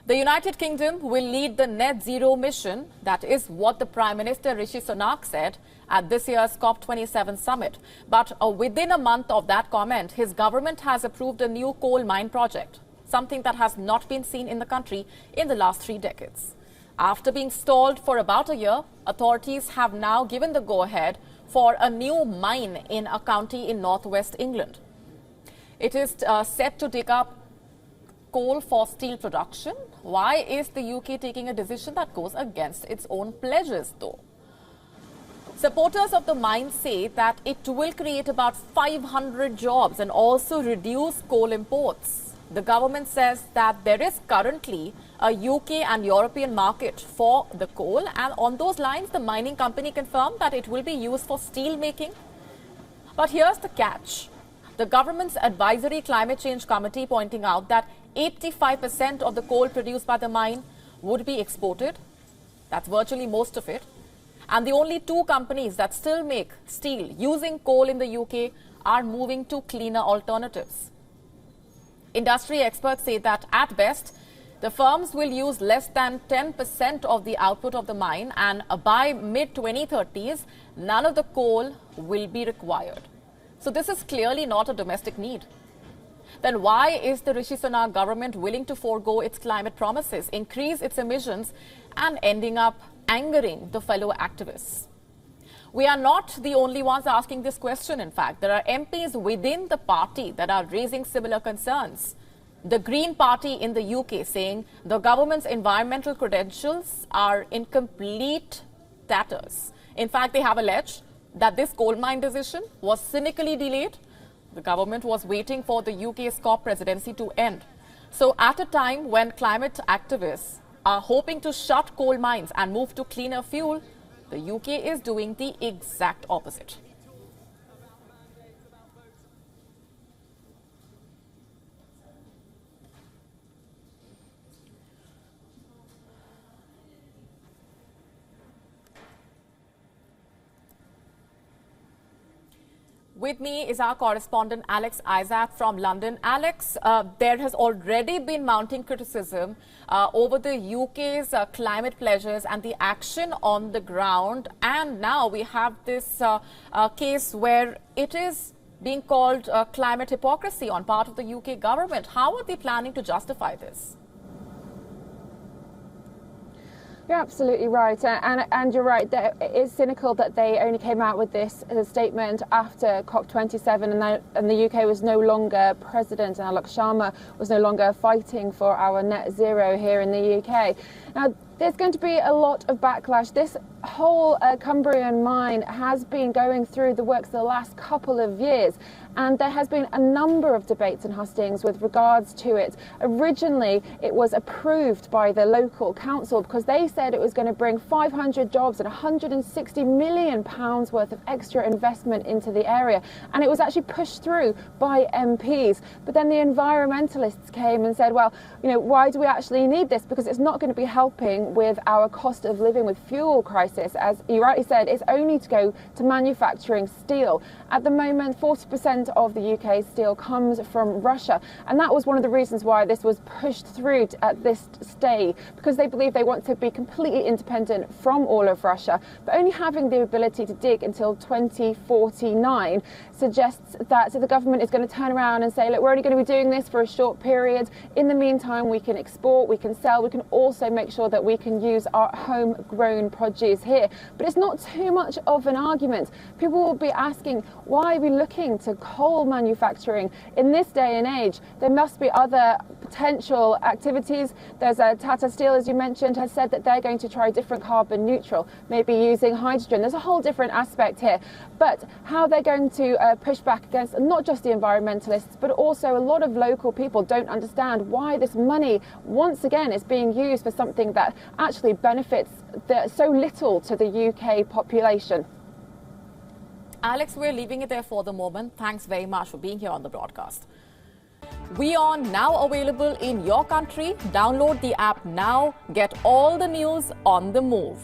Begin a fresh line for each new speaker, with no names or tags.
The United Kingdom will lead the net zero mission. That is what the Prime Minister Rishi Sunak said at this year's COP27 summit. But within a month of that comment, his government has approved a new coal mine project, something that has not been seen in the country in the last 3 decades. After being stalled for about a year, authorities have now given the go-ahead for a new mine in a county in northwest England. It is set to dig up coal for steel production. Why is the UK taking a decision that goes against its own pledges, though? Supporters of the mine say that it will create about 500 jobs and also reduce coal imports. The government says that there is currently a UK and European market for the coal, and on those lines, the mining company confirmed that it will be used for steel making. But here's the catch. The government's Advisory Climate Change Committee pointing out that 85% of the coal produced by the mine would be exported. That's virtually most of it. And the only 2 companies that still make steel using coal in the UK are moving to cleaner alternatives. Industry experts say that at best, the firms will use less than 10% of the output of the mine, and by mid-2030s, none of the coal will be required. So this is clearly not a domestic need. Then why is the Rishi Sunak government willing to forego its climate promises, increase its emissions, and ending up angering the fellow activists? We are not the only ones asking this question, in fact. There are MPs within the party that are raising similar concerns. The Green Party in the UK saying the government's environmental credentials are in complete tatters. In fact, they have alleged that this coal mine decision was cynically delayed. The government was waiting for the UK's COP presidency to end. So at a time when climate activists are hoping to shut coal mines and move to cleaner fuel, the UK is doing the exact opposite. With me is our correspondent Alex Isaac from London. Alex, there has already been mounting criticism over the UK's climate pledges and the action on the ground. And now we have this case where it is being called climate hypocrisy on part of the UK government. How are they planning to justify this?
You're absolutely right, and you're right that it is cynical that they only came out with this statement after COP27 and the UK was no longer president, and Alok Sharma was no longer fighting for our net zero here in the UK. Now, there's going to be a lot of backlash. This whole Cumbrian mine has been going through the works the last couple of years, and there has been a number of debates and hustings with regards to it. Originally, it was approved by the local council because they said it was going to bring 500 jobs and £160 million worth of extra investment into the area, and it was actually pushed through by MPs. But then the environmentalists came and said, well, you know, why do we actually need this? Because it's not going to be helping with our cost of living with fuel crisis. As you rightly said, it's only to go to manufacturing steel. At the moment, 40% of the UK steel comes from Russia, and that was one of the reasons why this was pushed through at this stage, because they believe they want to be completely independent from all of Russia. But only having the ability to dig until 2049 suggests that the government is going to turn around and say, look, we're only going to be doing this for a short period. In the meantime, we can export, we can sell, we can also make sure that we can use our homegrown produce here. But it's not too much of an argument. People will be asking, why are we looking to coal manufacturing in this day and age? There must be other potential activities. There's a Tata Steel, as you mentioned, has said that they're going to try different carbon neutral, maybe using hydrogen. There's a whole different aspect here. But how they're going to push back against not just the environmentalists, but also a lot of local people don't understand why this money, once again, is being used for something that actually benefits so little to the UK population.
Alex, we're leaving it there for the moment. Thanks very much for being here on the broadcast. WION now available in your country. Download the app now. Get all the news on the move.